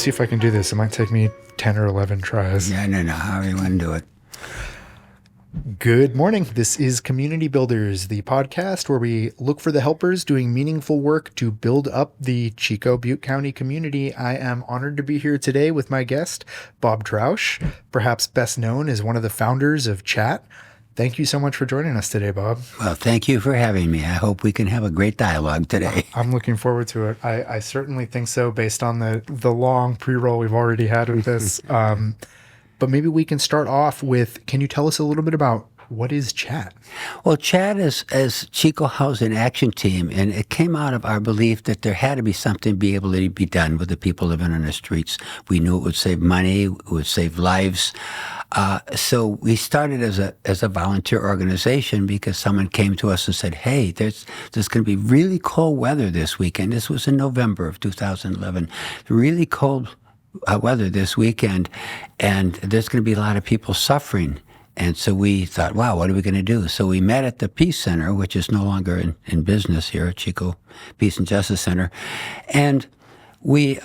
see if I can do this. It might take me 10 or 11 tries. Yeah, no, however you want to do it. Good morning. This is Community Builders, the podcast where we look for the helpers doing meaningful work to build up the Chico Butte County community. I am honored to be here today with my guest, Bob Trausch, perhaps best known as one of the founders of Chat. Thank you so much for joining us today, Bob. Well, thank you for having me. I hope we can have a great dialogue today. I'm looking forward to it. I certainly think so, based on the long pre-roll we've already had with this. But maybe we can start off with, can you tell us a little bit about what is Chat? Well, Chat is Chico Housing Action Team, and it came out of our belief that there had to be something be able to be done with the people living on the streets. We knew it would save money, it would save lives. So we started as a volunteer organization because someone came to us and said, hey, there's going to be really cold weather this weekend. This was in November of 2011. Really cold weather this weekend, and there's going to be a lot of people suffering. And so we thought, wow, what are we going to do? So we met at the Peace Center, which is no longer in business here at Chico Peace and Justice Center. And we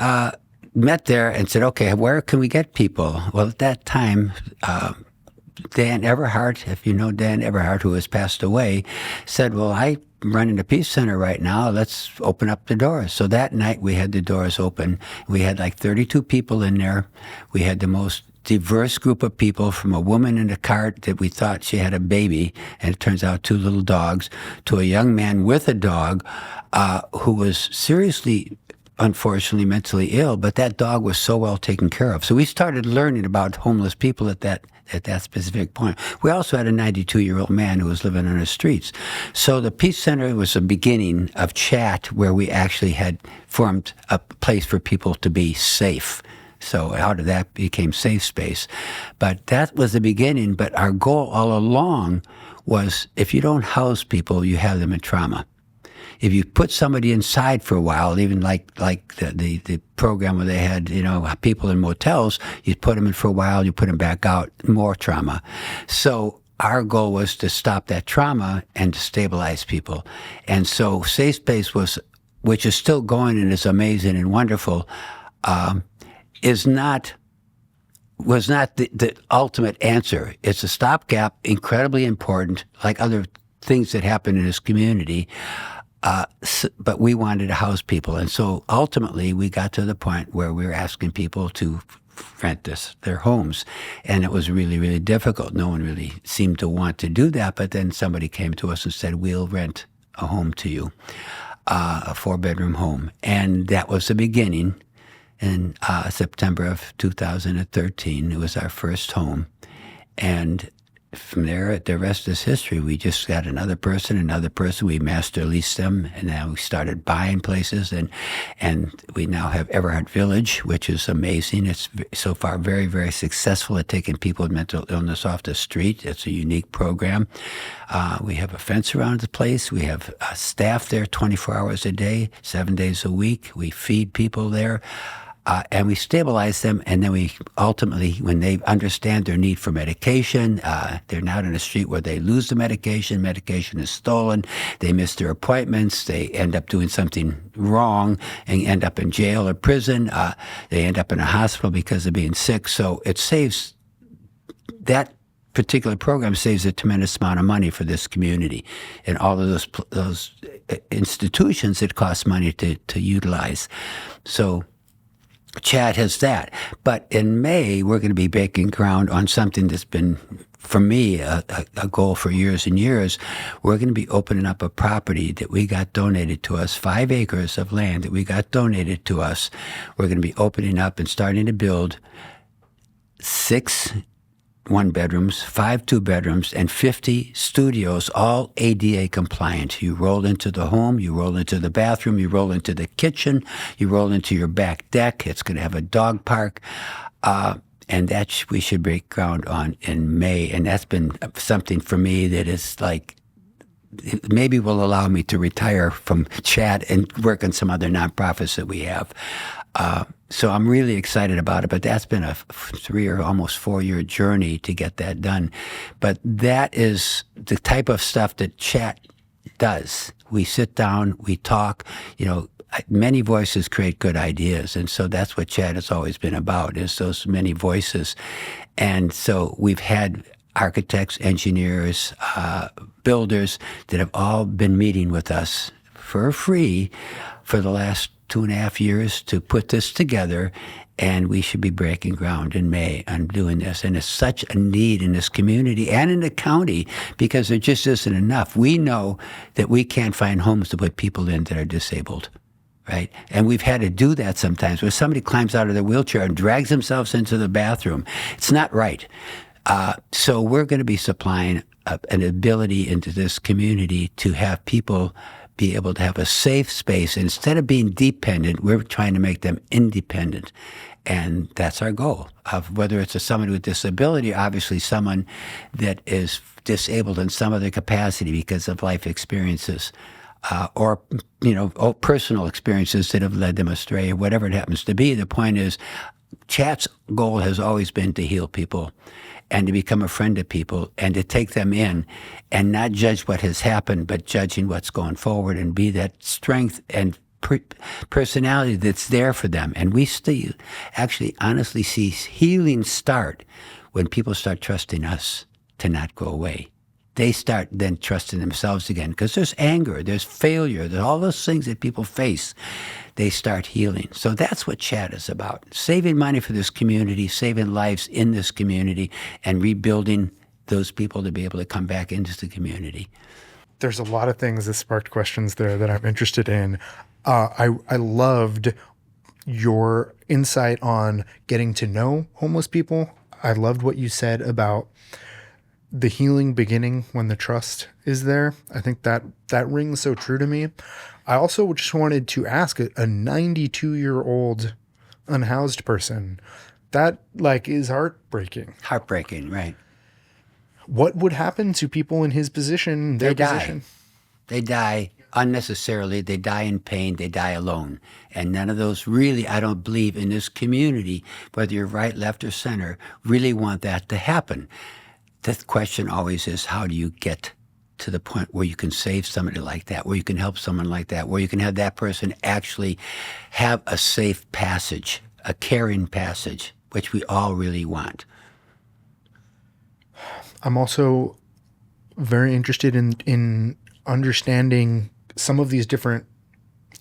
met there and said, okay, where can we get people? Well, at that time, Dan Everhart, if you know Dan Everhart, who has passed away, said, well, I'm running the Peace Center right now. Let's open up the doors. So that night we had the doors open. We had like 32 people in there. We had the most diverse group of people, from a woman in a cart that we thought she had a baby, and it turns out 2 little dogs, to a young man with a dog who was seriously, unfortunately, mentally ill, but that dog was so well taken care of. So we started learning about homeless people at that specific point. We also had a 92-year-old man who was living on the streets. So the Peace Center was the beginning of Chat, where we actually had formed a place for people to be safe. So out of that became Safe Space. But that was the beginning. But our goal all along was, if you don't house people, you have them in trauma. If you put somebody inside for a while, even like the program where they had, people in motels, you put them in for a while, you put them back out, more trauma. So our goal was to stop that trauma and to stabilize people. And so Safe Space which is still going and is amazing and wonderful, was not the ultimate answer. It's a stopgap, incredibly important, like other things that happen in this community. But we wanted to house people. And so ultimately we got to the point where we were asking people to rent their homes. And it was really, really difficult. No one really seemed to want to do that. But then somebody came to us and said, we'll rent a home to you, a 4-bedroom home. And that was the beginning. In September of 2013, it was our first home. And from there, the rest is history. We just got another person, we master leased them, and now we started buying places, and we now have Everhart Village, which is amazing. It's so far very, very successful at taking people with mental illness off the street. It's a unique program. We have a fence around the place. We have staff there 24 hours a day, 7 days a week. We feed people there. And we stabilize them, and then we ultimately, when they understand their need for medication, they're not in a street where they lose the medication is stolen, they miss their appointments, they end up doing something wrong and end up in jail or prison, they end up in a hospital because of being sick. So it saves, that particular program saves a tremendous amount of money for this community. And all of those institutions, it costs money to utilize. So Chat has that. But in May, we're going to be breaking ground on something that's been, for me, a goal for years and years. We're going to be opening up a property that we got donated to us, 5 acres of land that we got donated to us. We're going to be opening up and starting to build 6 1-bedrooms, 5 2-bedrooms, and 50 studios, all ADA compliant. You roll into the home, you roll into the bathroom, you roll into the kitchen, you roll into your back deck. It's going to have a dog park. And that we should break ground on in May. And that's been something for me that is like, maybe will allow me to retire from Chat and work on some other nonprofits that we have. So I'm really excited about it, but that's been a 3 or almost 4-year journey to get that done. But that is the type of stuff that Chat does. We sit down, we talk, many voices create good ideas, and so that's what chat has always been about, is those many voices. And so we've had architects, engineers, builders that have all been meeting with us for free for the last 2.5 years to put this together, and we should be breaking ground in May on doing this. And it's such a need in this community and in the county because there just isn't enough. We know that we can't find homes to put people in that are disabled. Right? And we've had to do that sometimes where somebody climbs out of their wheelchair and drags themselves into the bathroom. It's not right. So we're going to be supplying an ability into this community to have people be able to have a safe space. Instead of being dependent, we're trying to make them independent. And that's our goal, of whether it's somebody with disability, obviously someone that is disabled in some other capacity because of life experiences. Or personal experiences that have led them astray, or whatever it happens to be. The point is, Chat's goal has always been to heal people and to become a friend to people and to take them in and not judge what has happened, but judging what's going forward and be that strength and personality that's there for them. And we still actually honestly see healing start when people start trusting us to not go away. They start then trusting themselves again because there's anger, there's failure, there's all those things that people face. They start healing. So that's what chat is about. Saving money for this community, saving lives in this community, and rebuilding those people to be able to come back into the community. There's a lot of things that sparked questions there that I'm interested in. I loved your insight on getting to know homeless people. I loved what you said about the healing beginning when the trust is there. I think that rings so true to me. I also just wanted to ask a 92-year-old unhoused person, that is heartbreaking. Heartbreaking, right. What would happen to people in his position, their position? They die unnecessarily. They die in pain. They die alone. And none of those really, I don't believe in this community, whether you're right, left, or center, really want that to happen. The question always is, how do you get to the point where you can save somebody like that, where you can help someone like that, where you can have that person actually have a safe passage, a caring passage, which we all really want. I'm also very interested in understanding some of these different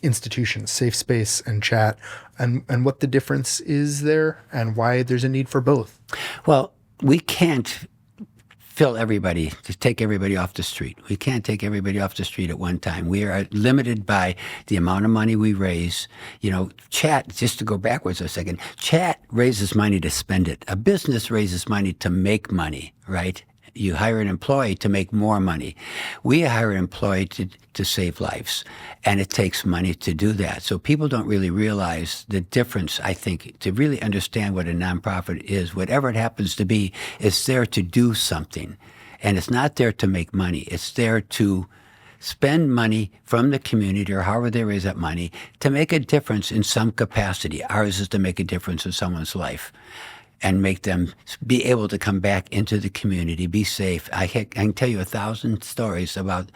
institutions, Safe Space and Chat, and what the difference is there and why there's a need for both. Well, we can't fill everybody, to take everybody off the street. We can't take everybody off the street at one time. We are limited by the amount of money we raise. Chat, just to go backwards a second, Chat raises money to spend it. A business raises money to make money, right? You hire an employee to make more money. We hire an employee to save lives, and it takes money to do that. So people don't really realize the difference, I think, to really understand what a nonprofit is. Whatever it happens to be, it's there to do something. And it's not there to make money. It's there to spend money from the community or however they raise that money to make a difference in some capacity. Ours is to make a difference in someone's life and make them be able to come back into the community, be safe. I can tell you 1,000 stories about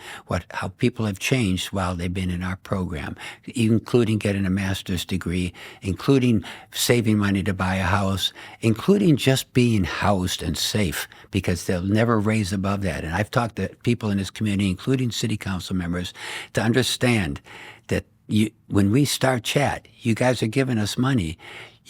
how people have changed while they've been in our program, including getting a master's degree, including saving money to buy a house, including just being housed and safe, because they'll never raise above that. And I've talked to people in this community, including city council members, to understand that when we start Chat, you guys are giving us money.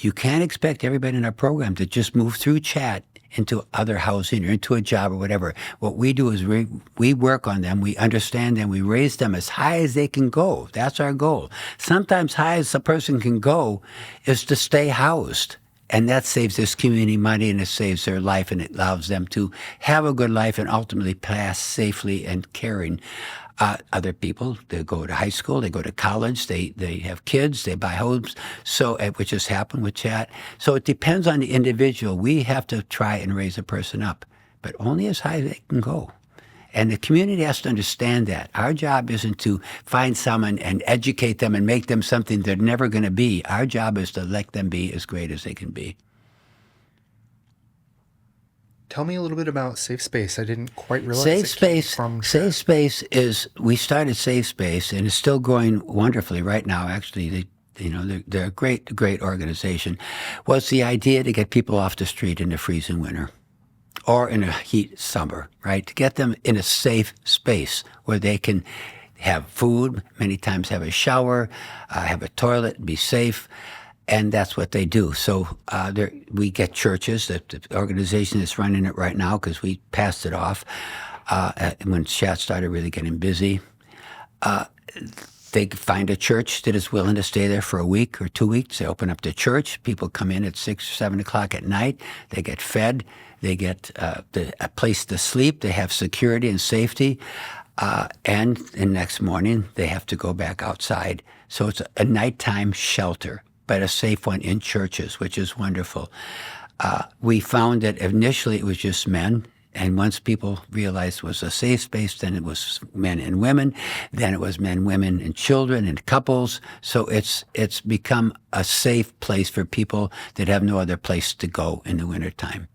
You can't expect everybody in our program to just move through Chat into other housing or into a job or whatever. What we do is we work on them, we understand them, we raise them as high as they can go. That's our goal. Sometimes high as a person can go is to stay housed. And that saves this community money, and it saves their life, and it allows them to have a good life and ultimately pass safely and caring. Other people, they go to high school, they go to college, they have kids, they buy homes, which has happened with Chat. So it depends on the individual. We have to try and raise a person up, but only as high as they can go. And the community has to understand that. Our job isn't to find someone and educate them and make them something they're never going to be. Our job is to let them be as great as they can be. Tell me a little bit about Safe Space. I didn't quite realize Safe it came Space, from Safe chat. Space is, we started Safe Space and it's still going wonderfully right now. Actually, they're a great organization. Was the idea to get people off the street in the freezing winter or in a heat summer, right? To get them in a safe space where they can have food, many times have a shower, have a toilet, be safe. And that's what they do. So we get churches, the organization that's running it right now, because we passed it off when chat started really getting busy. They find a church that is willing to stay there for a week or 2 weeks. They open up the church. People come in at 6 or 7 o'clock at night. They get fed. They get a place to sleep. They have security and safety. And the next morning, they have to go back outside. So it's a nighttime shelter, but a safe one in churches, which is wonderful. We found that initially it was just men. And once people realized it was a safe space, then it was men and women. Then it was men, women, and children and couples. So it's become a safe place for people that have no other place to go in the wintertime.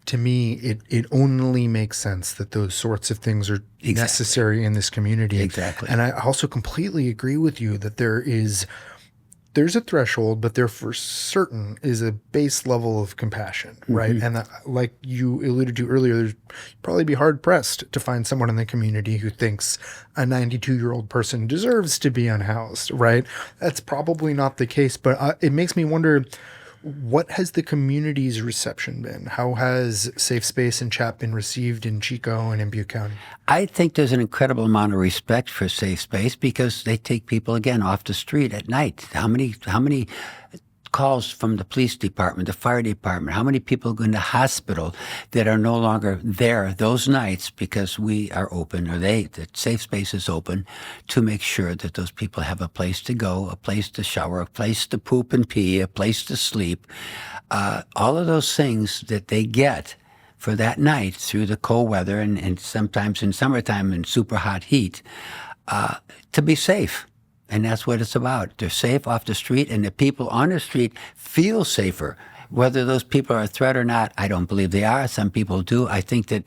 To me, it only makes sense that those sorts of things are necessary in this community. Exactly. And I also completely agree with you that there's a threshold, but there for certain is a base level of compassion, right? And like you alluded to earlier, there'd probably be hard pressed to find someone in the community who thinks a 92-year-old person deserves to be unhoused, right? That's probably not the case, but it makes me wonder, what has the community's reception been? How has Safe Space and Chat been received in Chico and in Butte County? I think there's an incredible amount of respect for Safe Space because they take people again off the street at night. How many calls from the police department, the fire department, how many people go into hospital that are no longer there those nights because we are open, or the Safe Space is open to make sure that those people have a place to go, a place to shower, a place to poop and pee, a place to sleep. All of those things that they get for that night through the cold weather and sometimes in summertime in super hot heat, to be safe. And that's what it's about. They're safe off the street, and the people on the street feel safer. Whether those people are a threat or not, I don't believe they are. Some people do. I think that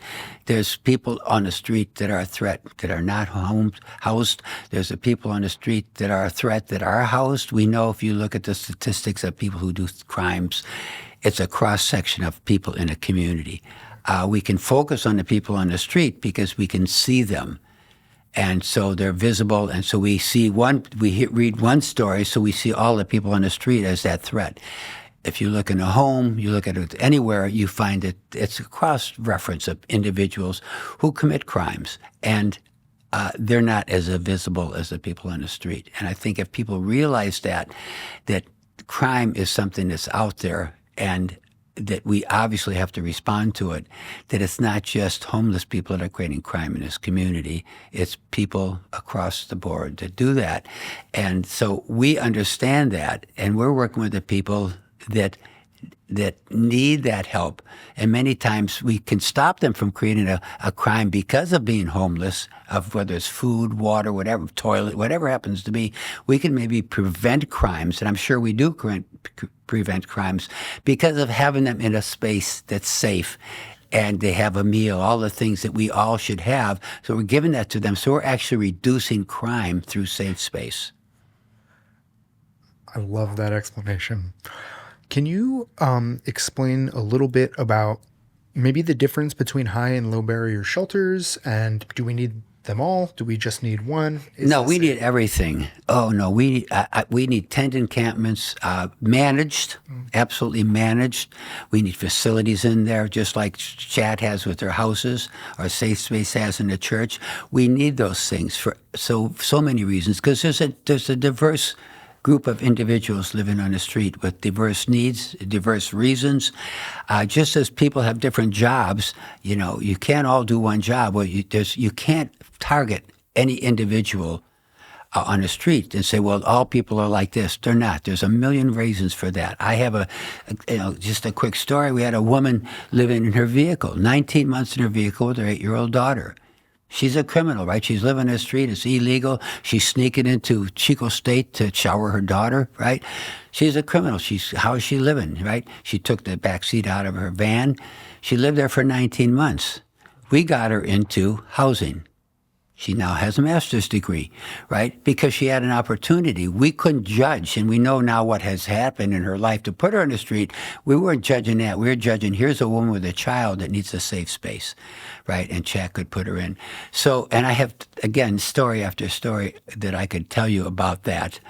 there's people on the street that are a threat that are not housed. There's the people on the street that are a threat that are housed. We know if you look at the statistics of people who do crimes, it's a cross-section of people in a community. We can focus on the people on the street because we can see them. And so they're visible, and so we see read one story, so we see all the people on the street as that threat. If you look in a home, you look at it anywhere, you find that it's a cross-reference of individuals who commit crimes, and they're not as visible as the people on the street. And I think if people realize that crime is something that's out there, and that we obviously have to respond to it, that it's not just homeless people that are creating crime in this community. It's people across the board that do that. And so we understand that, and we're working with the people that need that help. And many times we can stop them from creating a crime because of being homeless, of whether it's food, water, whatever, toilet, whatever happens to be. We can maybe prevent crimes, and I'm sure we do prevent crimes because of having them in a space that's safe and they have a meal, all the things that we all should have. So we're giving that to them. So we're actually reducing crime through Safe Space. I love that explanation. Can you explain a little bit about maybe the difference between high and low barrier shelters, and do we need them all? Do we just need one? No, we need everything. Oh no, we need tent encampments, managed, absolutely managed. We need facilities in there, just like Chat has with their houses, or Safe Space has in the church. We need those things for so many reasons, because there's a diverse group of individuals living on the street with diverse needs, diverse reasons. Just as people have different jobs, you can't all do one job. Well, you can't target any individual on the street and say, well, all people are like this. They're not. There's a million reasons for that. I have just a quick story. We had a woman living in her vehicle, 19 months in her vehicle with her 8-year-old daughter. She's a criminal, right? She's living in the street. It's illegal. She's sneaking into Chico State to shower her daughter, right? She's a criminal. How is she living, right? She took the back seat out of her van. She lived there for 19 months. We got her into housing. She now has a master's degree, right? Because she had an opportunity. We couldn't judge, and we know now what has happened in her life to put her on the street. We weren't judging that. We were judging, here's a woman with a child that needs a safe space, right? And Chad could put her in. So, and I have, again, story after story that I could tell you about that,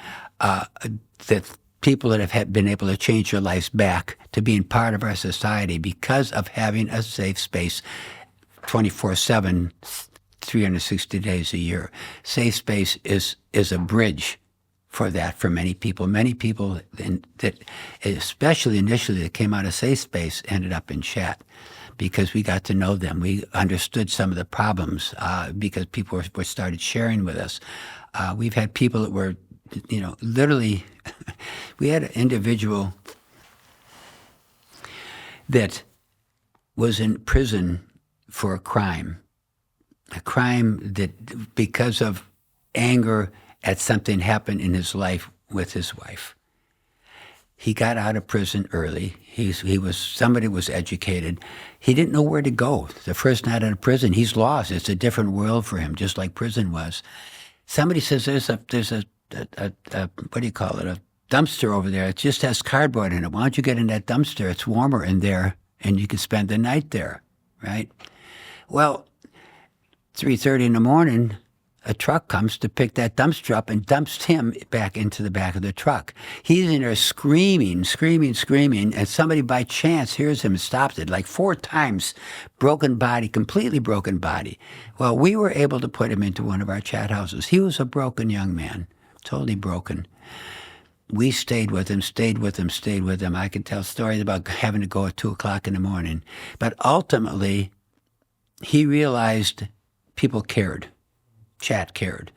that people that have been able to change their lives back to being part of our society because of having a safe space 24/7, 360 days a year. Safe space is a bridge for that for many people. Many people that, especially initially, that came out of safe space ended up in chat because we got to know them. We understood some of the problems because people were started sharing with us. We've had people that were, literally, we had an individual that was in prison for a crime that because of anger at something happened in his life with his wife. He got out of prison early. Somebody was educated. He didn't know where to go. The first night out of prison, he's lost. It's a different world for him, just like prison was. Somebody says there's a what do you call it? A dumpster over there. It just has cardboard in it. Why don't you get in that dumpster? It's warmer in there, and you can spend the night there, right? Well, 3:30 in the morning, a truck comes to pick that dumpster up and dumps him back into the back of the truck. He's in there screaming, and somebody by chance hears him and stops it like 4 times. Broken body, completely broken body. Well, we were able to put him into one of our chat houses. He was a broken young man, totally broken. We stayed with him. I could tell stories about having to go at 2 o'clock in the morning. But ultimately, he realized people cared. Chat cared.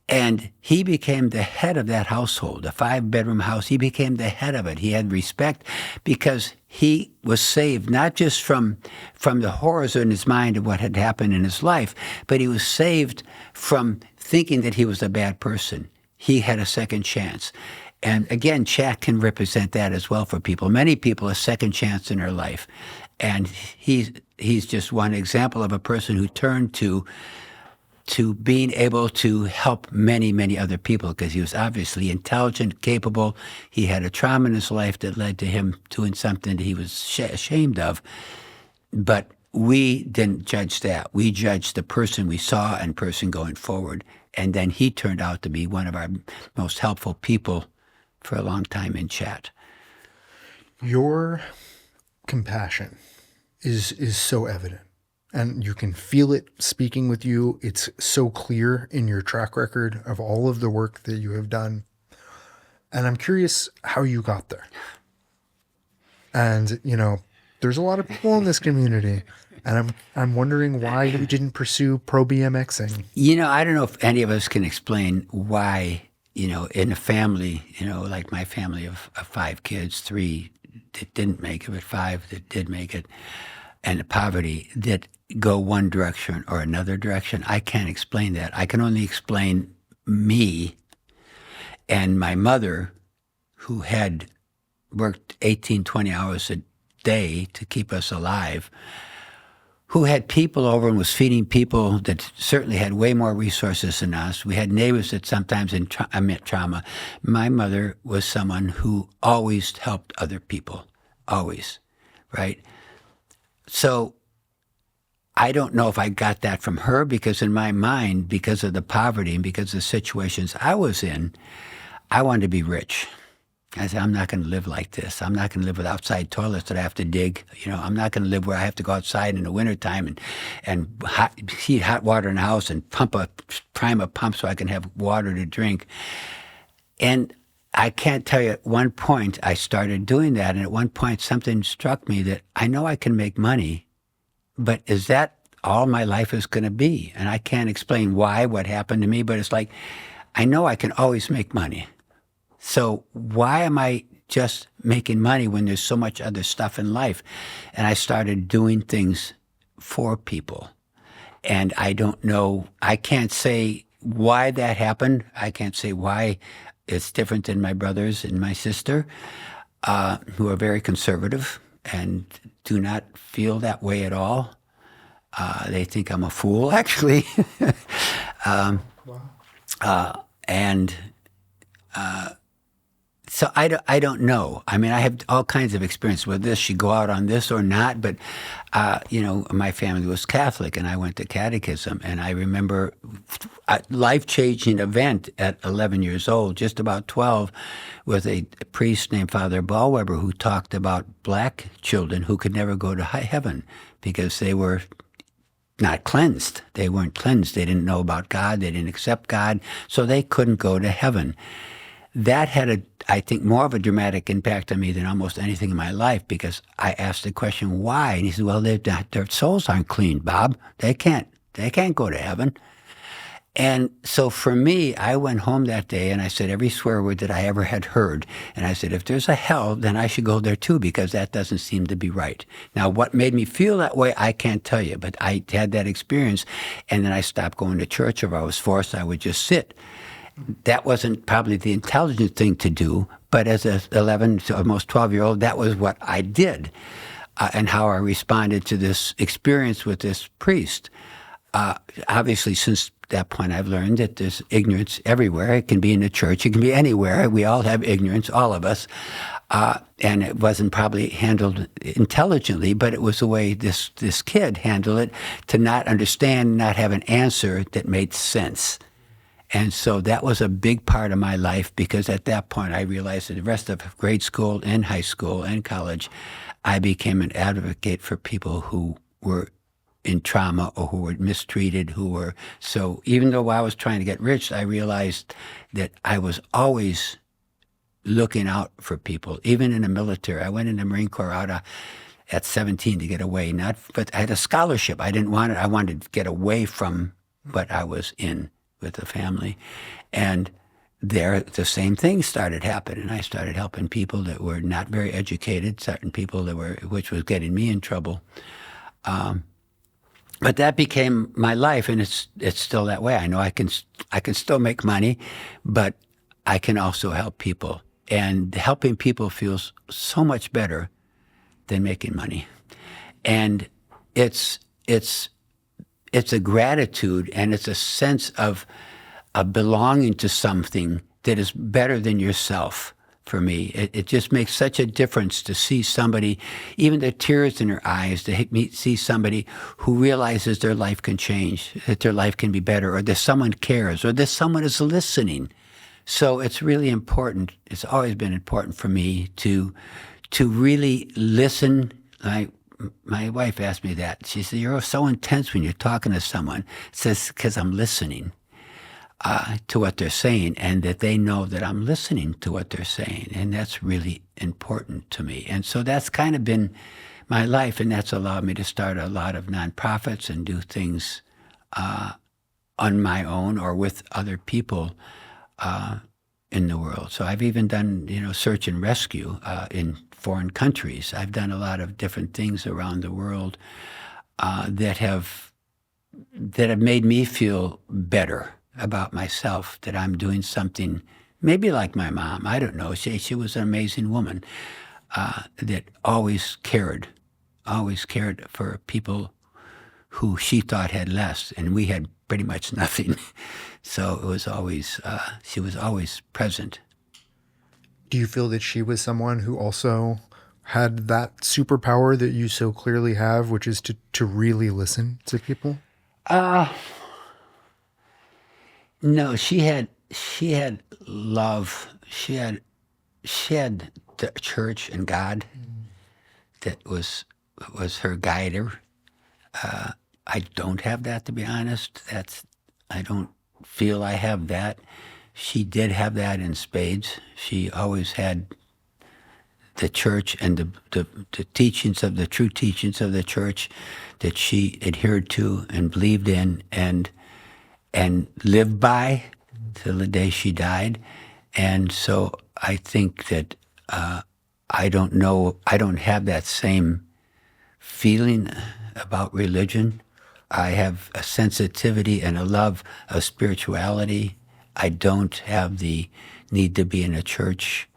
And he became the head of that household, a 5-bedroom house. He became the head of it. He had respect because he was saved, not just from the horrors in his mind of what had happened in his life, but he was saved from thinking that he was a bad person. He had a second chance. And again, chat can represent that as well for people. Many people, a second chance in their life. And he's just one example of a person who turned to being able to help many, many other people because he was obviously intelligent, capable. He had a trauma in his life that led to him doing something that he was ashamed of. But we didn't judge that. We judged the person we saw and person going forward. And then he turned out to be one of our most helpful people for a long time in chat. Your compassion is so evident, and you can feel it speaking with you. It's so clear in your track record of all of the work that you have done. And I'm curious how you got there. And, there's a lot of people in this community, and I'm wondering why you didn't pursue pro BMXing. I don't know if any of us can explain why, in a family, like my family of 5 kids, 3 that didn't make it, but 5 that did make it, and the poverty that go one direction or another direction. I can't explain that. I can only explain me and my mother, who had worked 18, 20 hours a day to keep us alive, who had people over and was feeding people that certainly had way more resources than us. We had neighbors that sometimes met trauma. My mother was someone who always helped other people, always, right? So I don't know if I got that from her because in my mind, because of the poverty and because of the situations I was in, I wanted to be rich. I said, I'm not going to live like this. I'm not going to live with outside toilets that I have to dig. I'm not going to live where I have to go outside in the wintertime and heat hot water in the house and prime a pump so I can have water to drink. And I can't tell you, at one point I started doing that. And at one point something struck me that I know I can make money, but is that all my life is going to be? And I can't explain what happened to me, but it's like, I know I can always make money. So why am I just making money when there's so much other stuff in life? And I started doing things for people. And I don't know, I can't say why that happened. I can't say why it's different than my brothers and my sister, who are very conservative and do not feel that way at all. They think I'm a fool, actually. And so I don't know. I mean, I have all kinds of experience with this. Should go out on this or not? But, my family was Catholic, and I went to catechism. And I remember a life-changing event at 11 years old, just about 12, with a priest named Father Ballweber who talked about black children who could never go to heaven because they were not cleansed. They weren't cleansed. They didn't know about God. They didn't accept God, so they couldn't go to heaven. That had, I think, more of a dramatic impact on me than almost anything in my life because I asked the question, why? And he said, well, their souls aren't clean, Bob. They can't go to heaven. And so for me, I went home that day and I said every swear word that I ever had heard. And I said, if there's a hell, then I should go there too, because that doesn't seem to be right. Now, what made me feel that way, I can't tell you, but I had that experience. And then I stopped going to church. If I was forced, I would just sit. That wasn't probably the intelligent thing to do, but as a 11 to almost 12-year-old, that was what I did, and how I responded to this experience with this priest. Obviously, since that point, I've learned that there's ignorance everywhere. It can be in the church. It can be anywhere. We all have ignorance, all of us. And it wasn't probably handled intelligently, but it was the way this kid handled it, to not understand, not have an answer that made sense. And so that was a big part of my life, because at that point I realized that the rest of grade school and high school and college, I became an advocate for people who were in trauma or who were mistreated, so even though I was trying to get rich, I realized that I was always looking out for people, even in the military. I went in the Marine Corps at 17 to get away, but I had a scholarship. I didn't want it. I wanted to get away from what I was in with the family. And there, the same thing started happening. I started helping people that were not very educated, certain people which was getting me in trouble. But that became my life, and it's still that way. I know I can still make money, but I can also help people. And helping people feels so much better than making money. And it's a gratitude, and it's a sense of belonging to something that is better than yourself. For me, it just makes such a difference to see somebody, even the tears in their eyes, to see somebody who realizes their life can change, that their life can be better, or that someone cares, or that someone is listening. So it's really important. It's always been important for me to really listen. My wife asked me that. She said, "You're so intense when you're talking to someone." It says, because I'm listening to what they're saying, and that they know that I'm listening to what they're saying. And that's really important to me. And so that's kind of been my life, and that's allowed me to start a lot of nonprofits and do things on my own or with other people in the world. So I've even done, search and rescue in foreign countries. I've done a lot of different things around the world that have made me feel better about myself, that I'm doing something maybe like my mom. I don't know. She was an amazing woman that always cared for people who she thought had less, and we had pretty much nothing. So it was always, she was always present. Do you feel that she was someone who also had that superpower that you so clearly have, which is to really listen to people? No, she had love. She had the church and God that was her guider. I don't have that, to be honest. I don't feel I have that. She did have that in spades. She always had the church and the teachings of the true teachings of the church that she adhered to and believed in and lived by till the day she died. And so I think that I don't have that same feeling about religion. I have a sensitivity and a love of spirituality. I don't have the need to be in a church,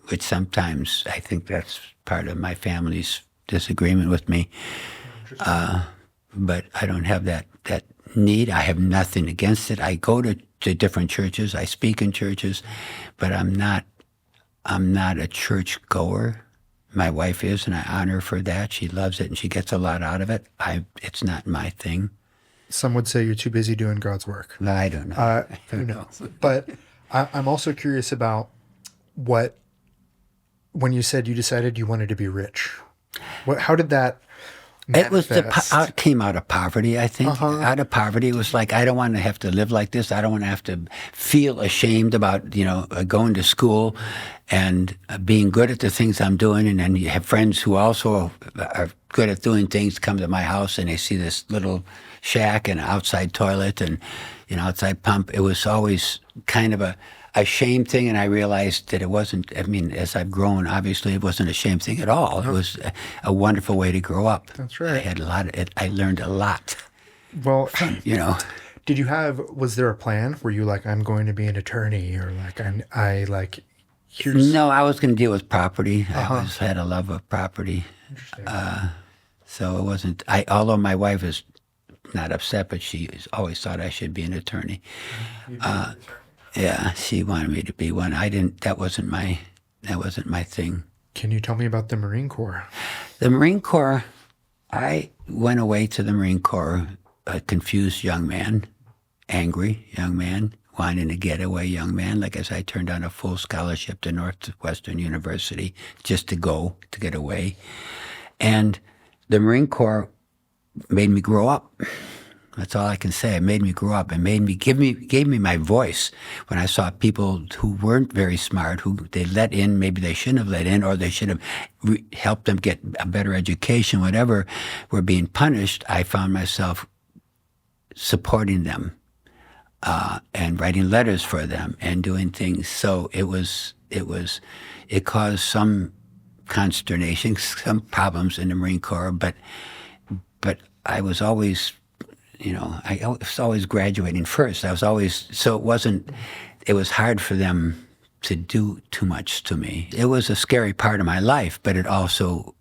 which sometimes I think that's part of my family's disagreement with me. But I don't have that need. I have nothing against it. I go to different churches. I speak in churches, but I'm not a church goer. My wife is, and I honor her for that. She loves it, and she gets a lot out of it. It's not my thing. Some would say you're too busy doing God's work. I don't know. Who knows? But I'm also curious about when you said you decided you wanted to be rich. How did that manifest? It came out of poverty, I think. Out of poverty, it was like, I don't want to have to live like this. I don't want to have to feel ashamed about, going to school and being good at the things I'm doing. And then you have friends who also are good at doing things come to my house and they see this little shack and an outside toilet and, outside pump. It was always kind of a shame thing, and I realized that it wasn't. I mean, as I've grown, obviously, it wasn't a shame thing at all. It was a wonderful way to grow up. That's right. I had a lot. I learned a lot. Well, was there a plan? Were you like, I'm going to be an attorney, or like here's? No, I was going to deal with property. I had a love of property. Interesting. So it wasn't. Although my wife is not upset, but she always thought I should be an attorney. Yeah, she wanted me to be one. I didn't. That wasn't my thing. Can you tell me about the Marine Corps? The Marine Corps. I went away to the Marine Corps, a confused young man, angry young man, wanting to get away young man. Like as I turned down a full scholarship to Northwestern University just to get away, and the Marine Corps made me grow up. That's all I can say. It made me grow up. It gave me my voice when I saw people who weren't very smart, who they let in, maybe they shouldn't have let in, or they should have helped them get a better education, whatever, were being punished. I found myself supporting them and writing letters for them and doing things. So it caused some consternation, some problems in the Marine Corps, but I was always, I was always graduating first. It was hard for them to do too much to me. It was a scary part of my life, but it also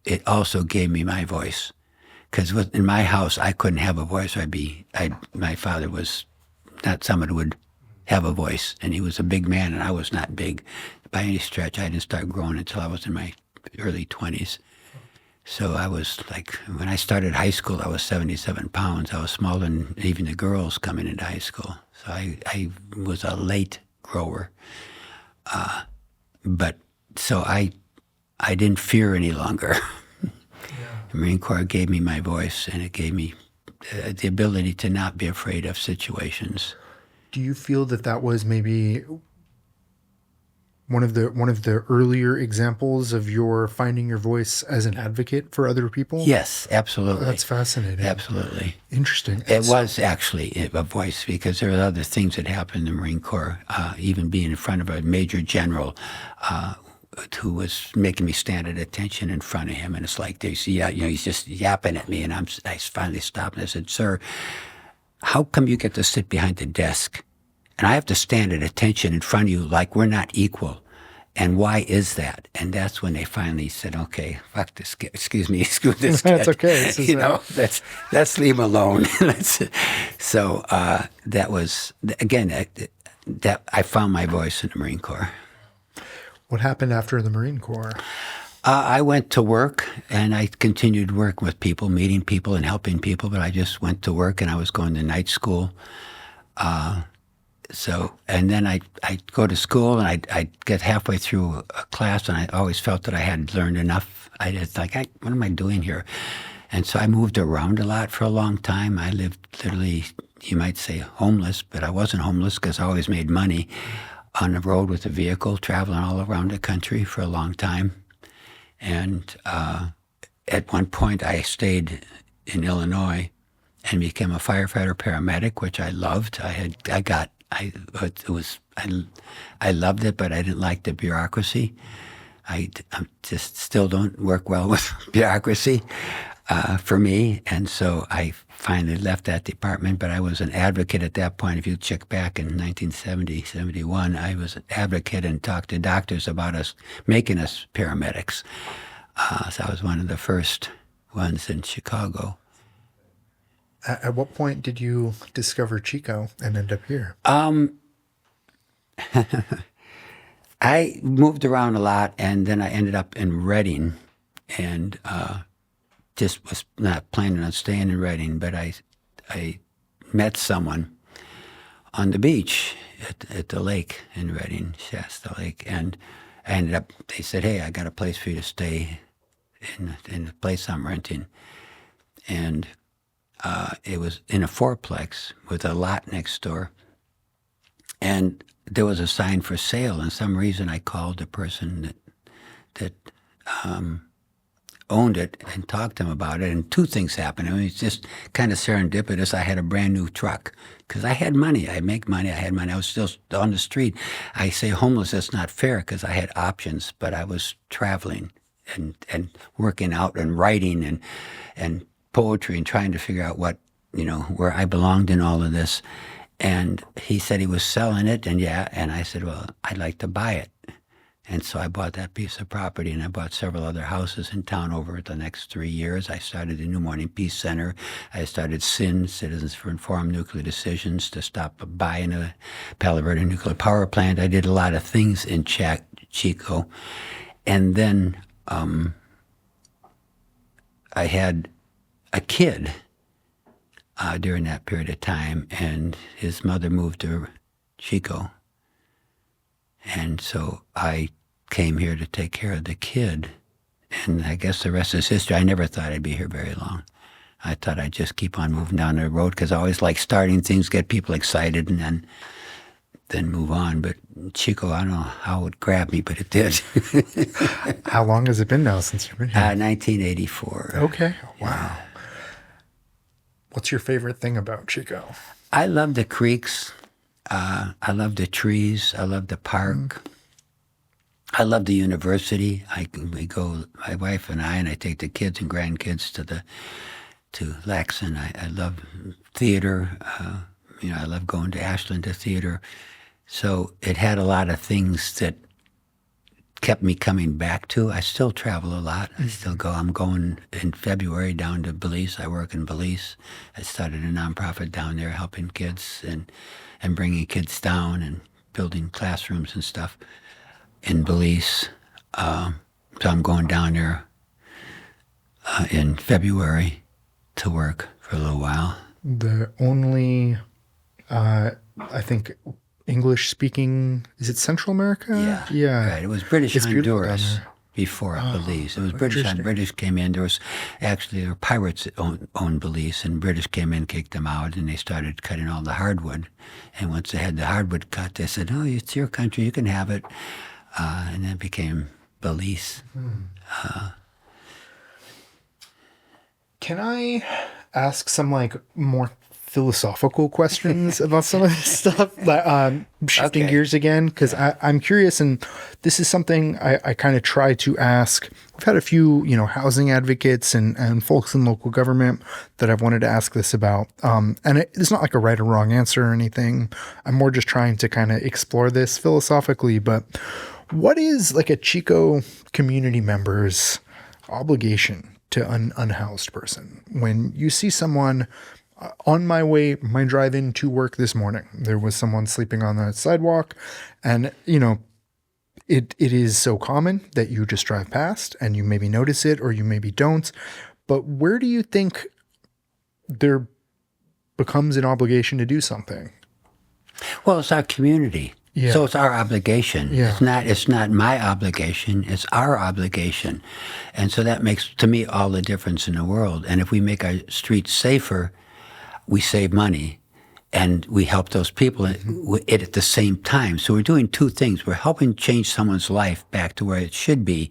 gave me my voice. Because in my house, I couldn't have a voice. My father was not someone who would have a voice, and he was a big man, and I was not big by any stretch. I didn't start growing until I was in my early 20s. So I was like, when I started high school, I was 77 pounds. I was smaller than even the girls coming into high school. So I was a late grower. But so I didn't fear any longer. Yeah. The Marine Corps gave me my voice, and it gave me the ability to not be afraid of situations. Do you feel that was maybe one of the earlier examples of your finding your voice as an advocate for other people? Yes, absolutely. That's fascinating. Absolutely. Interesting. It was actually a voice, because there were other things that happened in the Marine Corps, even being in front of a major general who was making me stand at attention in front of him. And it's like, he's just yapping at me. And I finally stopped and I said, "Sir, how come you get to sit behind the desk and I have to stand at attention in front of you like we're not equal? And why is that?" And that's when they finally said, "Okay, fuck this kid. Excuse me, screw this kid." That's okay. Let's leave him alone. So that was, again, that I found my voice in the Marine Corps. What happened after the Marine Corps? I went to work, and I continued working with people, meeting people and helping people, but I just went to work, and I was going to night school. And then I'd go to school, and I'd get halfway through a class, and I always felt that I hadn't learned enough. I just like, what am I doing here? And so I moved around a lot for a long time. I lived literally, you might say, homeless, but I wasn't homeless because I always made money on the road with a vehicle, traveling all around the country for a long time. And at one point, I stayed in Illinois and became a firefighter paramedic, which I loved. I loved it, but I didn't like the bureaucracy. I just still don't work well with bureaucracy. for me. And so I finally left that department, but I was an advocate at that point. If you check back in 1970, 71, I was an advocate and talked to doctors about us making us paramedics. So I was one of the first ones in Chicago. At what point did you discover Chico and end up here? I moved around a lot, and then I ended up in Reading, and just was not planning on staying in Reading, but I met someone on the beach at the lake in Reading, Shasta Lake, and I ended up, they said, hey, I got a place for you to stay in the place I'm renting. And it was in a fourplex with a lot next door. And there was a sign for sale, and some reason I called the person that owned it and talked to him about it. And two things happened. I mean, it's just kind of serendipitous. I had a brand new truck because I had money. I make money. I had money. I was still on the street. I say homeless. That's not fair because I had options, but I was traveling and working out and writing and poetry and trying to figure out what, where I belonged in all of this. And he said he was selling it, and I said, well, I'd like to buy it. And so I bought that piece of property, and I bought several other houses in town over the next 3 years. I started the New Morning Peace Center. I started CIN, Citizens for Informed Nuclear Decisions, to stop buying a Palo Verde nuclear power plant. I did a lot of things in Chico. And then I had a kid during that period of time, and his mother moved to Chico. And so I came here to take care of the kid, and I guess the rest is history. I never thought I'd be here very long. I thought I'd just keep on moving down the road because I always like starting things, get people excited, and then move on. But Chico, I don't know how it grabbed me, but it did. How long has it been now since you've been here? 1984. Okay. Wow. What's your favorite thing about Chico? I love the creeks. I love the trees. I love the park. I love the university. We go, my wife and I take the kids and grandkids to Laxon. I love theater. I love going to Ashland to theater. So it had a lot of things that kept me coming back to. I still travel a lot. I still go. I'm going in February down to Belize. I work in Belize. I started a nonprofit down there helping kids and bringing kids down and building classrooms and stuff in Belize. So I'm going down there in February to work for a little while. The only, I think, English-speaking, is it Central America? Yeah. Right. It was British Honduras before Belize. It was British came in. There were pirates that owned Belize, and British came in, kicked them out, and they started cutting all the hardwood. And once they had the hardwood cut, they said, oh, it's your country, you can have it. And then it became Belize. Can I ask some more philosophical questions about some of this stuff? Shifting gears again, because I'm curious, and this is something I kind of try to ask. We've had a few, housing advocates and folks in local government that I've wanted to ask this about. And it's not like a right or wrong answer or anything. I'm more just trying to kind of explore this philosophically. But what is a Chico community member's obligation to an unhoused person? When you see someone on my drive in to work this morning, there was someone sleeping on the sidewalk, and it is so common that you just drive past and you maybe notice it or you maybe don't. But where do you think there becomes an obligation to do something? Well, it's our community. Yeah. So it's our obligation. Yeah. It's not my obligation, it's our obligation. And so that makes, to me, all the difference in the world. And if we make our streets safer, we save money, and we help those people at the same time. So we're doing two things. We're helping change someone's life back to where it should be,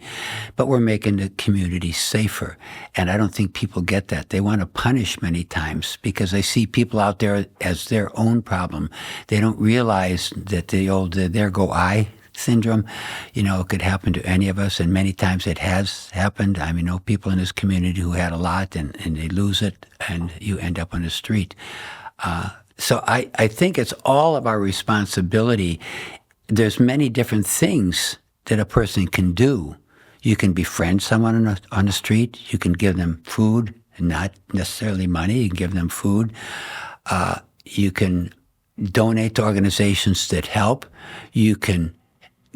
but we're making the community safer. And I don't think people get that. They want to punish many times because they see people out there as their own problem. They don't realize that there go I. syndrome. It could happen to any of us, and many times it has happened. I know people in this community who had a lot and they lose it, and you end up on the street. So I think it's all of our responsibility. There's many different things that a person can do. You can befriend someone on the street. You can give them food, and not necessarily money. You can give them food. You can donate to organizations that help. You can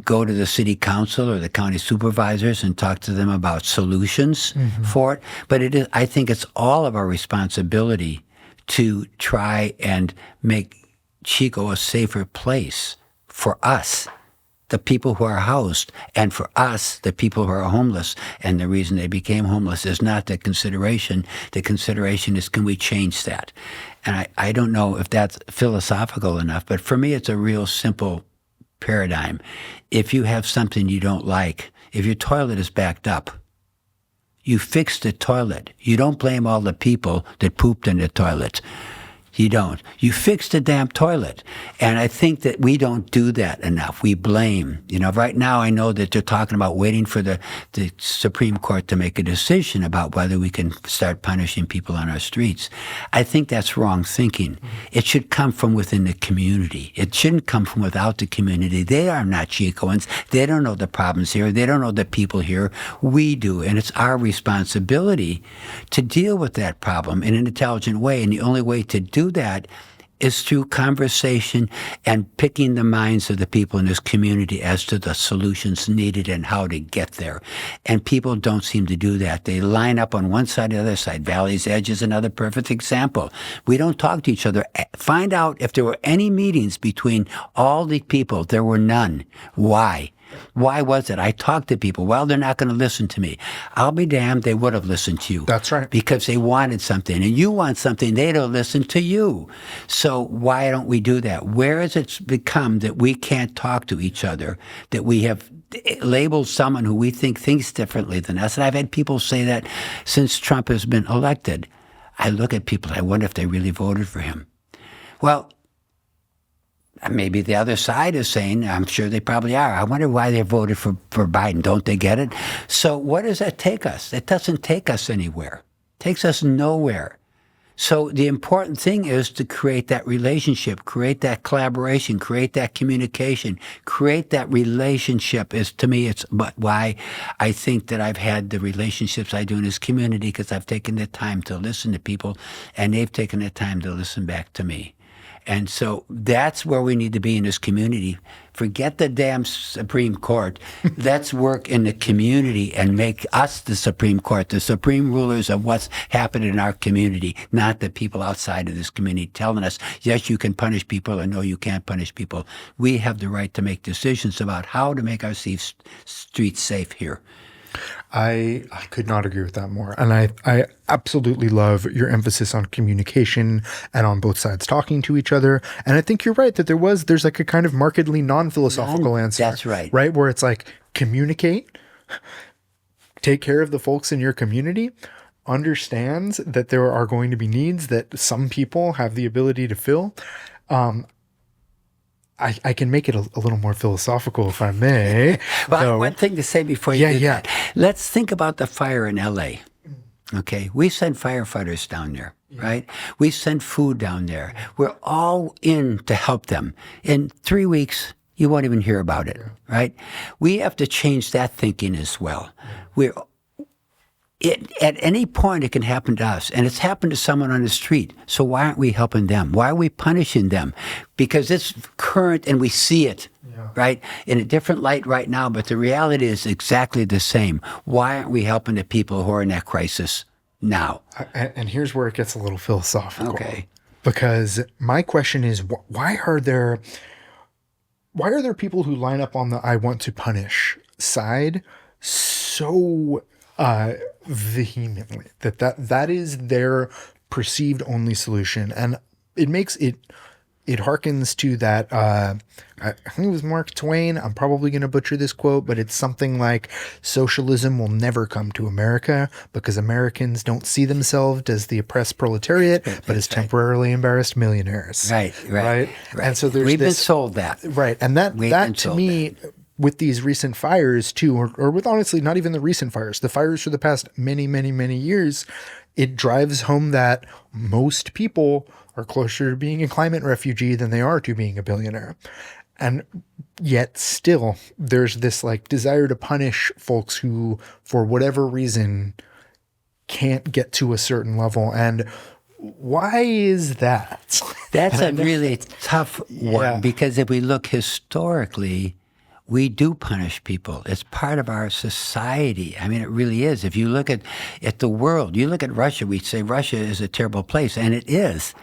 go to the city council or the county supervisors and talk to them about solutions for it. But I think it's all of our responsibility to try and make Chico a safer place for us, the people who are housed, and for us, the people who are homeless. And the reason they became homeless is not the consideration. The consideration is, can we change that? And I don't know if that's philosophical enough, but for me, it's a real simple paradigm. If you have something you don't like, if your toilet is backed up, you fix the toilet. You don't blame all the people that pooped in the toilet. You don't. You fix the damn toilet. And I think that we don't do that enough. We blame. Right now I know that they're talking about waiting for the Supreme Court to make a decision about whether we can start punishing people on our streets. I think that's wrong thinking. It should come from within the community. It shouldn't come from without the community. They are not Chicoans. They don't know the problems here. They don't know the people here. We do. And it's our responsibility to deal with that problem in an intelligent way. And the only way to do that is through conversation and picking the minds of the people in this community as to the solutions needed and how to get there. And people don't seem to do that. They line up on one side or the other side. Valley's Edge is another perfect example. We don't talk to each other. Find out if there were any meetings between all the people. There were none. Why? Why was it? I talked to people. Well, they're not going to listen to me. I'll be damned, they would have listened to you. That's right. Because they wanted something, and you want something, they don't listen to you. So why don't we do that? Where has it become that we can't talk to each other, that we have labeled someone who we think thinks differently than us? And I've had people say that since Trump has been elected. I look at people, I wonder if they really voted for him. Well, maybe the other side is saying, I'm sure they probably are, I wonder why they voted for Biden. Don't they get it? So what does that take us? It doesn't take us anywhere. It takes us nowhere. So the important thing is to create that relationship, create that collaboration, create that communication, create that relationship. To me, it's why I think that I've had the relationships I do in this community, because I've taken the time to listen to people, and they've taken the time to listen back to me. And so that's where we need to be in this community. Forget the damn Supreme Court. Let's work in the community and make us the Supreme Court, the supreme rulers of what's happening in our community, not the people outside of this community telling us, yes, you can punish people, or no, you can't punish people. We have the right to make decisions about how to make our streets safe here. I could not agree with that more. And I absolutely love your emphasis on communication and on both sides talking to each other. And I think you're right that there's like a kind of markedly non-philosophical answer. That's right. Right? Where it's like, communicate, take care of the folks in your community, understands that there are going to be needs that some people have the ability to fill. I can make it a little more philosophical, if I may. Well, one thing to say before you do that. Let's think about the fire in L.A. Okay, we send firefighters down there, right? We send food down there. We're all in to help them. In 3 weeks, you won't even hear about it, right? We have to change that thinking as well. At any point, it can happen to us, and it's happened to someone on the street. So why aren't we helping them? Why are we punishing them? Because it's current, and we see it, right, in a different light right now, but the reality is exactly the same. Why aren't we helping the people who are in that crisis now? And here's where it gets a little philosophical. Okay. Because my question is, why are there people who line up on the I want to punish side so vehemently that is their perceived only solution? And it makes it harkens to that I think it was Mark Twain. I'm probably going to butcher this quote, but it's something like, socialism will never come to America because Americans don't see themselves as the oppressed proletariat, but as temporarily embarrassed millionaires. Right. And so we've been sold that. Right. And that to me with these recent fires too, or with honestly not even the recent fires, the fires for the past many, many, many years, it drives home that most people are closer to being a climate refugee than they are to being a billionaire. And yet still there's this like desire to punish folks who, for whatever reason, can't get to a certain level. And why is that? That's a really tough one Yeah. because if we look historically, we do punish people. It's part of our society. I mean, it really is. If you look at the world, you look at Russia, we say Russia is a terrible place, and it is.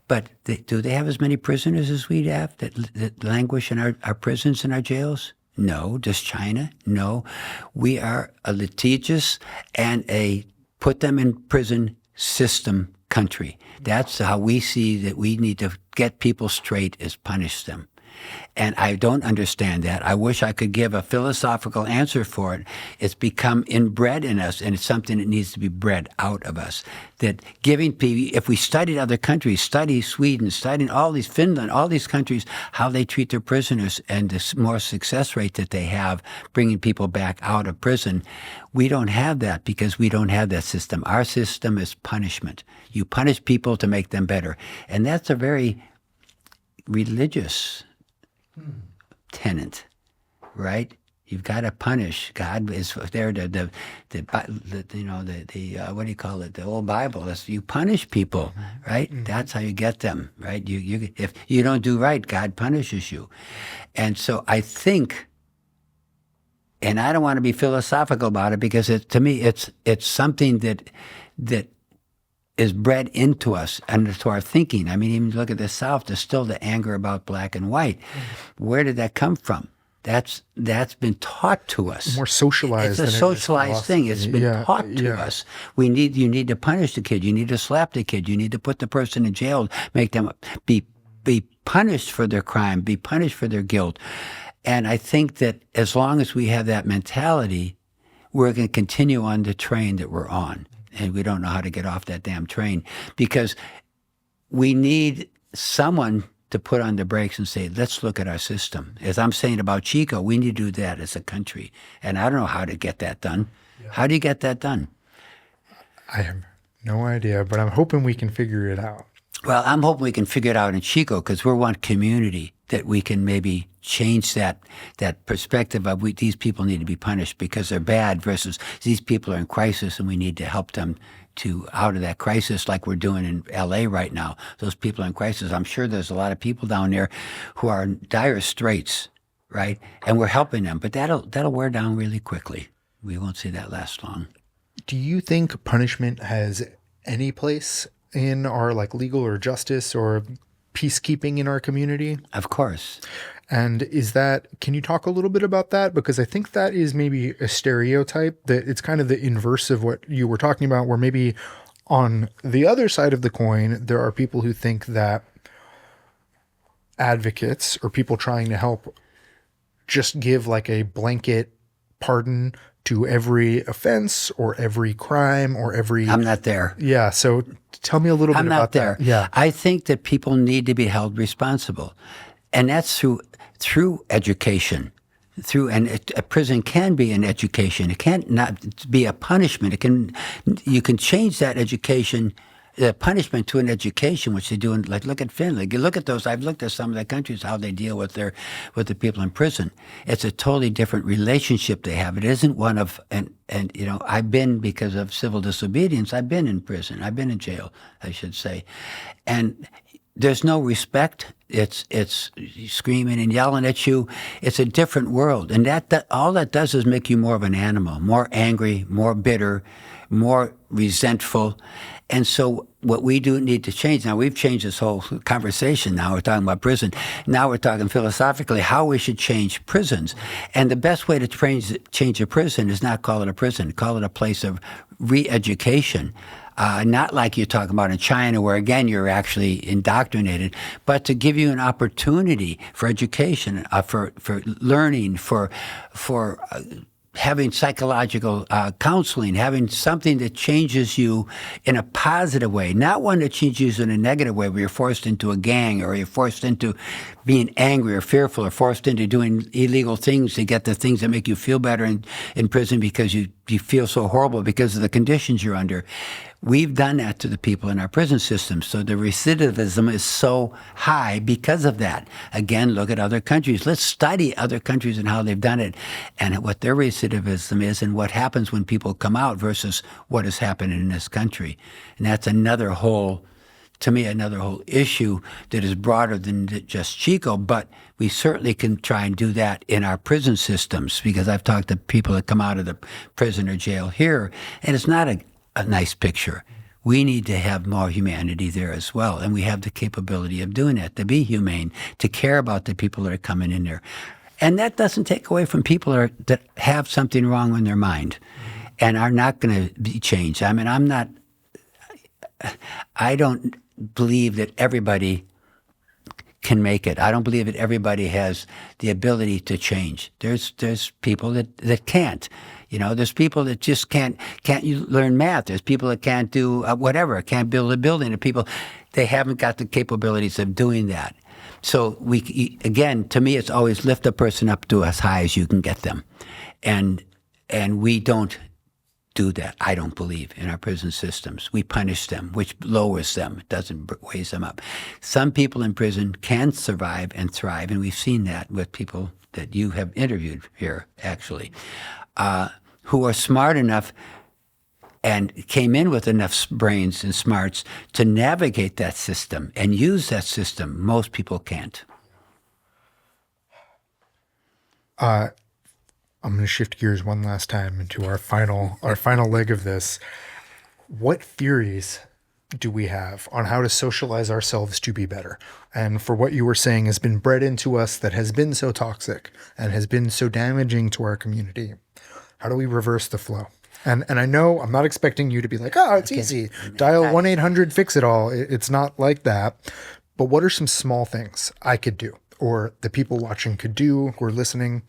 But do they have as many prisoners as we have that languish in our prisons and our jails? No. Does China? No. We are a litigious and a put them in prison system country. That's how we see that we need to get people straight is punish them. And I don't understand that. I wish I could give a philosophical answer for it. It's become inbred in us, and it's something that needs to be bred out of us. That giving people, if we studied other countries, study Sweden, studying all these, Finland, all these countries, how they treat their prisoners and the more success rate that they have bringing people back out of prison, we don't have that because we don't have that system. Our system is punishment. You punish people to make them better. And that's a very religious tenant, right? You've got to punish. God is there to what do you call it? The old Bible is you punish people, right? Mm-hmm. That's how you get them, right? You if you don't do right, God punishes you, and so I think, and I don't want to be philosophical about it because to me it's something that is bred into us and to our thinking. I mean, even look at the South, there's still the anger about black and white. Where did that come from? That's been taught to us. More socialized. It's a socialized thing. It's been taught to us. You need to punish the kid. You need to slap the kid. You need to put the person in jail, make them be punished for their crime, be punished for their guilt. And I think that as long as we have that mentality, we're going to continue on the train that we're on. And we don't know how to get off that damn train because we need someone to put on the brakes and say, let's look at our system. As I'm saying about Chico, we need to do that as a country. And I don't know how to get that done. Yeah. How do you get that done? I have no idea, but I'm hoping we can figure it out. Well, I'm hoping we can figure it out in Chico because we're one community that we can maybe change that perspective of these people need to be punished because they're bad versus these people are in crisis and we need to help them to out of that crisis like we're doing in L.A. right now. Those people in crisis, I'm sure there's a lot of people down there who are in dire straits, right? And we're helping them, but that'll wear down really quickly. We won't see that last long. Do you think punishment has any place in our like legal or justice or peacekeeping in our community? Of course. And can you talk a little bit about that? Because I think that is maybe a stereotype that it's kind of the inverse of what you were talking about, where maybe on the other side of the coin, there are people who think that advocates or people trying to help just give like a blanket pardon to every offense or every crime or every... I'm not there. Yeah. So tell me a little bit about that. I'm not there. Yeah. I think that people need to be held responsible. And that's through education. And a prison can be an education. It can't not be a punishment. You can change that education, the punishment to an education, which they do in, like, look at Finland. Look at those. I've looked at some of the countries, how they deal with the people in prison. It's a totally different relationship they have. It isn't one of, and I've been, because of civil disobedience, I've been in prison. I've been in jail, I should say. And there's no respect. It's screaming and yelling at you. It's a different world. And that all that does is make you more of an animal, more angry, more bitter, more resentful. And so what we do need to change. Now, we've changed this whole conversation. Now we're talking about prison. Now we're talking philosophically how we should change prisons. And the best way to change a prison is not call it a prison. Call it a place of re-education. Not like you're talking about in China, where, again, you're actually indoctrinated, but to give you an opportunity for education, for learning, for having psychological counseling, having something that changes you in a positive way, not one that changes you in a negative way where you're forced into a gang or you're forced into being angry or fearful or forced into doing illegal things to get the things that make you feel better in prison because you feel so horrible because of the conditions you're under. We've done that to the people in our prison system. So the recidivism is so high because of that. Again, look at other countries. Let's study other countries and how they've done it and what their recidivism is and what happens when people come out versus what is happening in this country. And that's another whole issue that is broader than just Chico, but we certainly can try and do that in our prison systems because I've talked to people that come out of the prison or jail here, and it's not a nice picture. We need to have more humanity there as well, and we have the capability of doing that, to be humane, to care about the people that are coming in there. And that doesn't take away from people that have something wrong in their mind and are not going to be changed. I mean, I don't believe that everybody can make it. I don't believe that everybody has the ability to change. There's people that can't. You know, there's people that just can't learn math. There's people that can't do whatever, can't build a building. And people, they haven't got the capabilities of doing that. So again, to me, it's always lift a person up to as high as you can get them. And we don't do that, I don't believe, in our prison systems. We punish them, which lowers them. It doesn't raise them up. Some people in prison can survive and thrive, and we've seen that with people that you have interviewed here, actually, who are smart enough and came in with enough brains and smarts to navigate that system and use that system. Most people can't. I'm going to shift gears one last time into our final leg of this. What theories do we have on how to socialize ourselves to be better? And for what you were saying has been bred into us that has been so toxic and has been so damaging to our community. How do we reverse the flow? And I know I'm not expecting you to be like, oh, it's easy. Dial 1-800-FIX-IT-ALL. It's not like that. But what are some small things I could do or the people watching could do or listening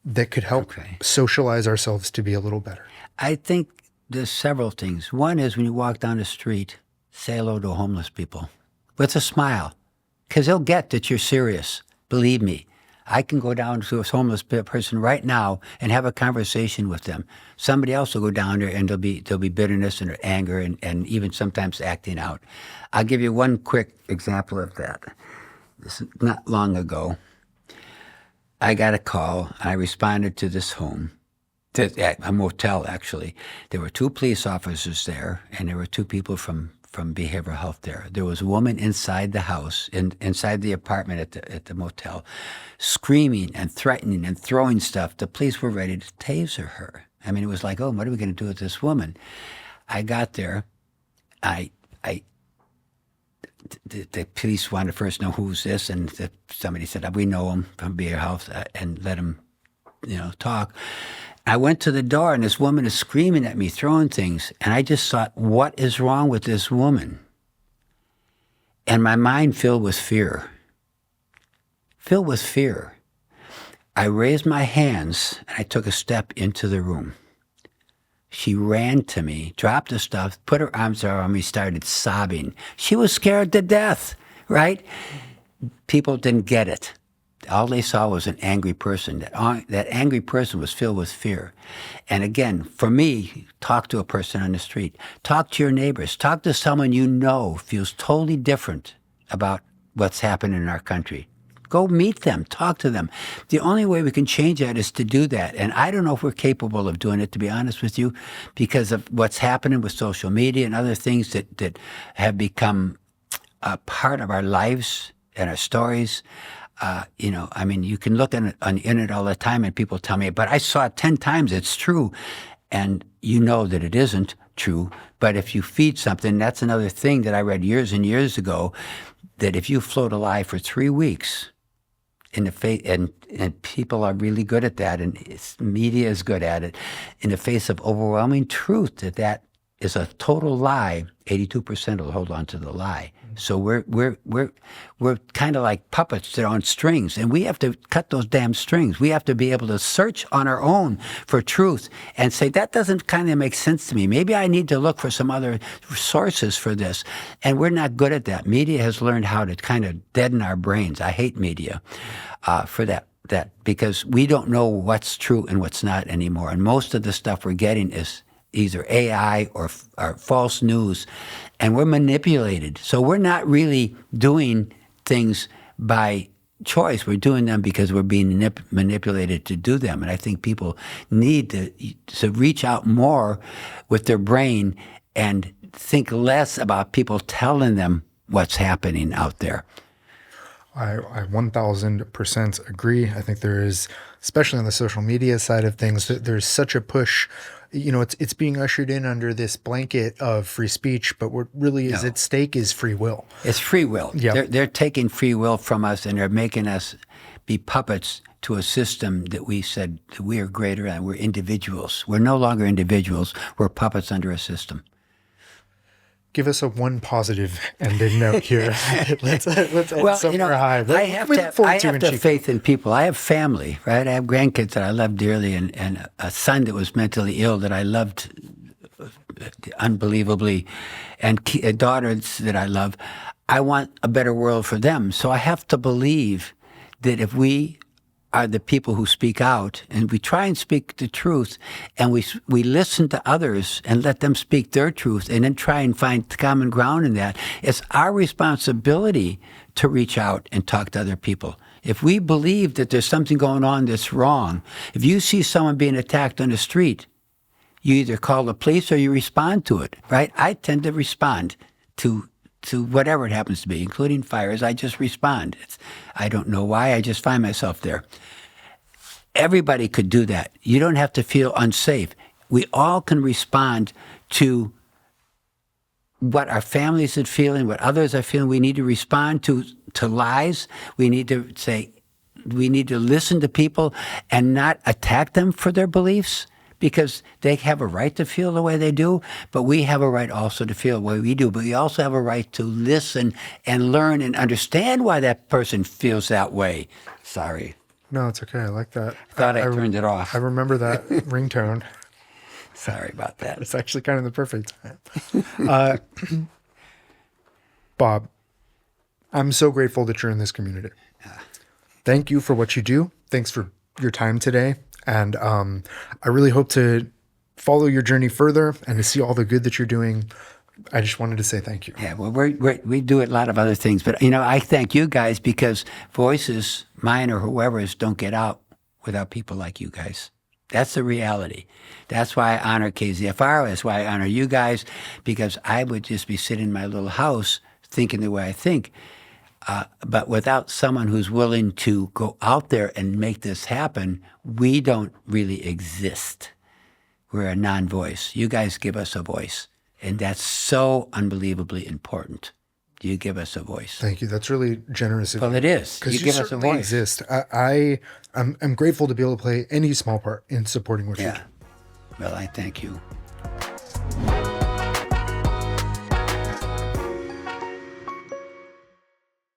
that could help socialize ourselves to be a little better? I think there's several things. One is when you walk down the street, say hello to homeless people with a smile, because they'll get that you're serious. Believe me, I can go down to a homeless person right now and have a conversation with them. Somebody else will go down there and there'll be bitterness and anger and even sometimes acting out. I'll give you one quick example of that. This is not long ago. I got a call. I responded to this home, a motel actually. There were 2 police officers there, and there were 2 people from behavioral health there. There was a woman inside the house, inside the apartment at the motel, screaming and threatening and throwing stuff. The police were ready to taser her. I mean, it was like, oh, what are we going to do with this woman? I got there. The police wanted to first know who's this, and somebody said, we know him from behavioral health, and let him, talk. I went to the door, and this woman is screaming at me, throwing things, and I just thought, what is wrong with this woman? And my mind filled with fear. I raised my hands, and I took a step into the room. She ran to me, dropped the stuff, put her arms around me, started sobbing. She was scared to death, right? People didn't get it. All they saw was an angry person. That angry person was filled with fear. And again, for me, talk to a person on the street. Talk to your neighbors. Talk to someone you know feels totally different about what's happening in our country. Go meet them. Talk to them. The only way we can change that is to do that. And I don't know if we're capable of doing it, to be honest with you, because of what's happening with social media and other things that have become a part of our lives and our stories. You can look on the internet all the time and people tell me, but I saw it 10 times, it's true. And you know that it isn't true. But if you feed something, that's another thing that I read years and years ago, that if you float a lie for 3 weeks, in the face, and people are really good at that, and media is good at it, in the face of overwhelming truth that is a total lie, 82% will hold on to the lie. So we're kind of like puppets that are on strings, and we have to cut those damn strings. We have to be able to search on our own for truth and say, that doesn't kind of make sense to me. Maybe I need to look for some other sources for this. And we're not good at that. Media has learned how to kind of deaden our brains. I hate media for that because we don't know what's true and what's not anymore. And most of the stuff we're getting is either AI or false news, and we're manipulated. So we're not really doing things by choice. We're doing them because we're being manipulated to do them. And I think people need to reach out more with their brain and think less about people telling them what's happening out there. I 1000% agree. I think there is, especially on the social media side of things, that there's such a push. You know, it's being ushered in under this blanket of free speech, but what really is at stake is free will. It's free will. Yep. They're taking free will from us, and they're making us be puppets to a system that we said that we are greater than. We're individuals. We're no longer individuals. We're puppets under a system. Give us one positive ending note here. let's end somewhere high. I have to have faith in people. I have family, right? I have grandkids that I love dearly, and a son that was mentally ill that I loved unbelievably, and daughters that I love. I want a better world for them. So I have to believe that if we are the people who speak out, and we try and speak the truth, and we listen to others and let them speak their truth, and then try and find common ground in that. It's our responsibility to reach out and talk to other people. If we believe that there's something going on that's wrong, if you see someone being attacked on the street, you either call the police or you respond to it, right? I tend to respond to whatever it happens to be, including fires. I just respond. I don't know why. I just find myself there. Everybody could do that. You don't have to feel unsafe. We all can respond to what our families are feeling, what others are feeling. We need to respond to lies. We need to listen to people and not attack them for their beliefs, because they have a right to feel the way they do, but we have a right also to feel the way we do. But we also have a right to listen and learn and understand why that person feels that way. Sorry. No, it's okay. I like that. I turned it off. I remember that ringtone. Sorry about that. It's actually kind of the perfect time. Bob, I'm so grateful that you're in this community. Thank you for what you do. Thanks for your time today. And I really hope to follow your journey further and to see all the good that you're doing. I just wanted to say thank you. Yeah, well, we do a lot of other things. But, I thank you guys, because voices, mine or whoever's, don't get out without people like you guys. That's the reality. That's why I honor KZFR. That's why I honor you guys, because I would just be sitting in my little house thinking the way I think. But without someone who's willing to go out there and make this happen, we don't really exist. We're a non-voice. You guys give us a voice, and that's so unbelievably important. You give us a voice. Thank you. That's really generous of you. Well, it is. Because you give us a voice. Exist. I'm grateful to be able to play any small part in supporting what you do. Well, I thank you.